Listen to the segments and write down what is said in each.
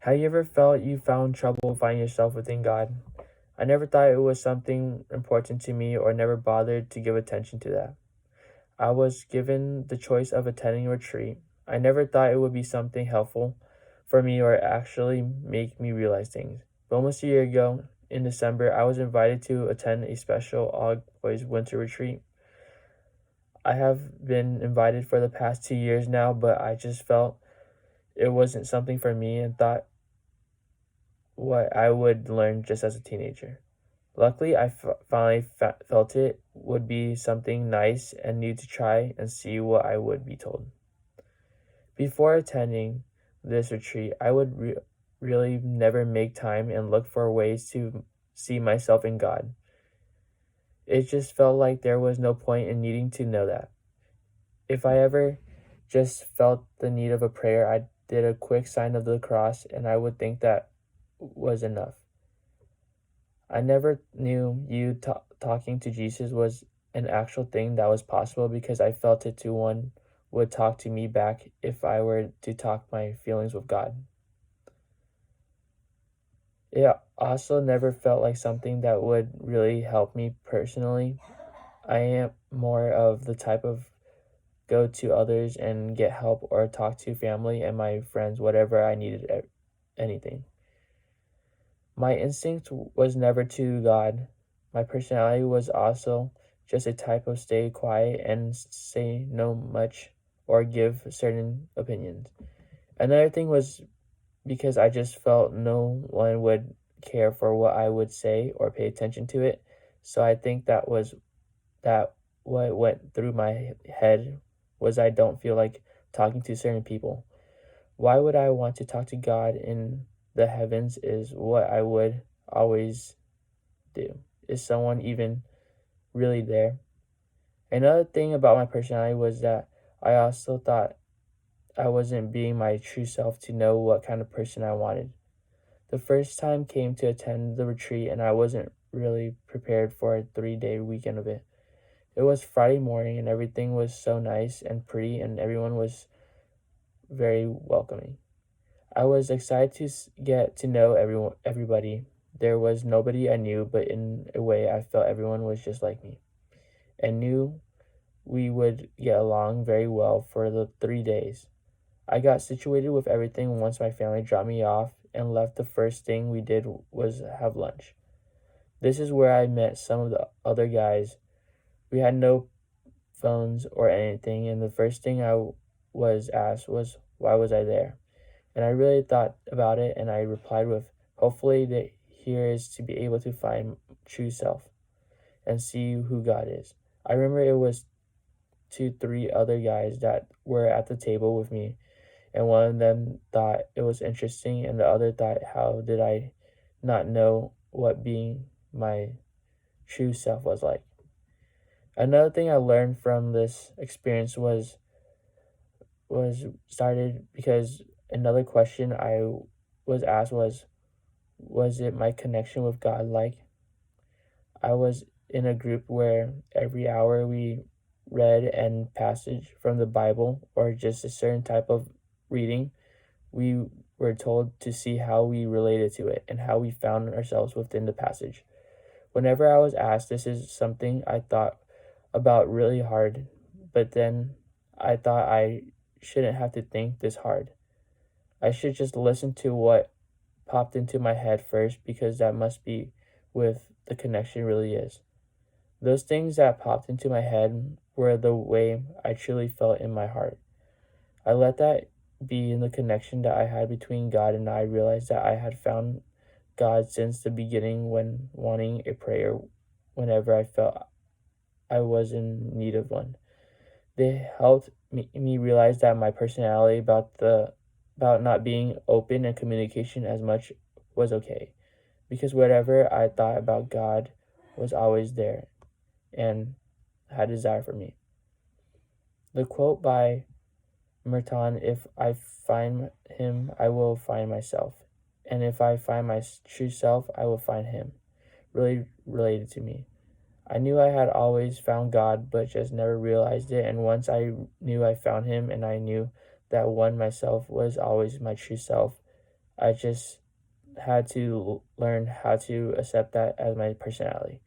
Have you ever felt you found trouble finding yourself within God? I never thought it was something important to me or never bothered to give attention to that. I was given the choice of attending a retreat. I never thought it would be something helpful for me or actually make me realize things. But almost a year ago, in December, I was invited to attend a special All Boys Winter Retreat. I have been invited for the past 2 years now, but I just felt it wasn't something for me and thought what I would learn just as a teenager. Luckily, I finally felt it would be something nice and new to try and see what I would be told. Before attending this retreat, I would really never make time and look for ways to see myself in God. It just felt like there was no point in needing to know that. If I ever just felt the need of a prayer, I did a quick sign of the cross and I would think that was enough. I never knew talking to Jesus was an actual thing that was possible because I felt it too. One would talk to me back if I were to talk my feelings with God. It also never felt like something that would really help me personally. I am more of the type of go to others and get help or talk to family and my friends, whatever I needed, anything. My instinct was never to God. My personality was also just a type of stay quiet and say no much or give certain opinions. Another thing was because I just felt no one would care for what I would say or pay attention to it. So I think that what went through my head was I don't feel like talking to certain people. Why would I want to talk to God in the heavens is what I would always do. Is someone even really there? Another thing about my personality was that I also thought I wasn't being my true self to know what kind of person I wanted. The first time came to attend the retreat and I wasn't really prepared for a 3-day weekend of it. It was Friday morning and everything was so nice and pretty and everyone was very welcoming. I was excited to get to know everybody. There was nobody I knew, but in a way I felt everyone was just like me and knew we would get along very well for the 3 days. I got situated with everything once my family dropped me off and left. The first thing we did was have lunch. This is where I met some of the other guys. We had no phones or anything, and the first thing I was asked was, why was I there? And I really thought about it, and I replied with, hopefully that here is to be able to find true self and see who God is. I remember it was 3 other guys that were at the table with me, and one of them thought it was interesting, and the other thought, how did I not know what being my true self was like? Another thing I learned from this experience was started because another question I was asked was it my connection with God like? I was in a group where every hour we read an passage from the Bible or just a certain type of reading. We were told to see how we related to it and how we found ourselves within the passage. Whenever I was asked, this is something I thought about really hard, but then I thought I shouldn't have to think this hard. I should just listen to what popped into my head first because that must be with the connection really is. Those things that popped into my head were the way I truly felt in my heart. I let that be in the connection that I had between God and I realized that I had found God since the beginning when wanting a prayer whenever I felt I was in need of one. They helped me realize that my personality about not being open and communication as much was okay. Because whatever I thought about God was always there and had desire for me. The quote by Merton, if I find him, I will find myself. And if I find my true self, I will find him. Really related to me. I knew I had always found God, but just never realized it. And once I knew I found him and I knew that one myself was always my true self, I just had to learn how to accept that as my personality.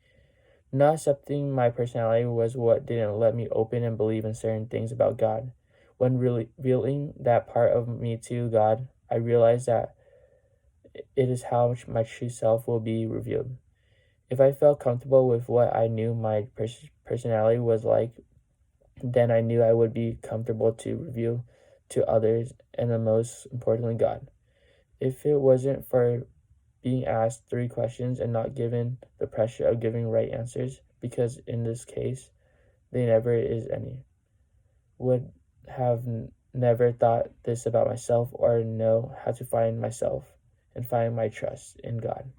Not accepting my personality was what didn't let me open and believe in certain things about God. When really revealing that part of me to God, I realized that it is how my true self will be revealed. If I felt comfortable with what I knew my personality was like, then I knew I would be comfortable to reveal to others and the most importantly, God. If it wasn't for being asked three questions and not given the pressure of giving right answers, because in this case, there never is any, would have never thought this about myself or know how to find myself and find my trust in God.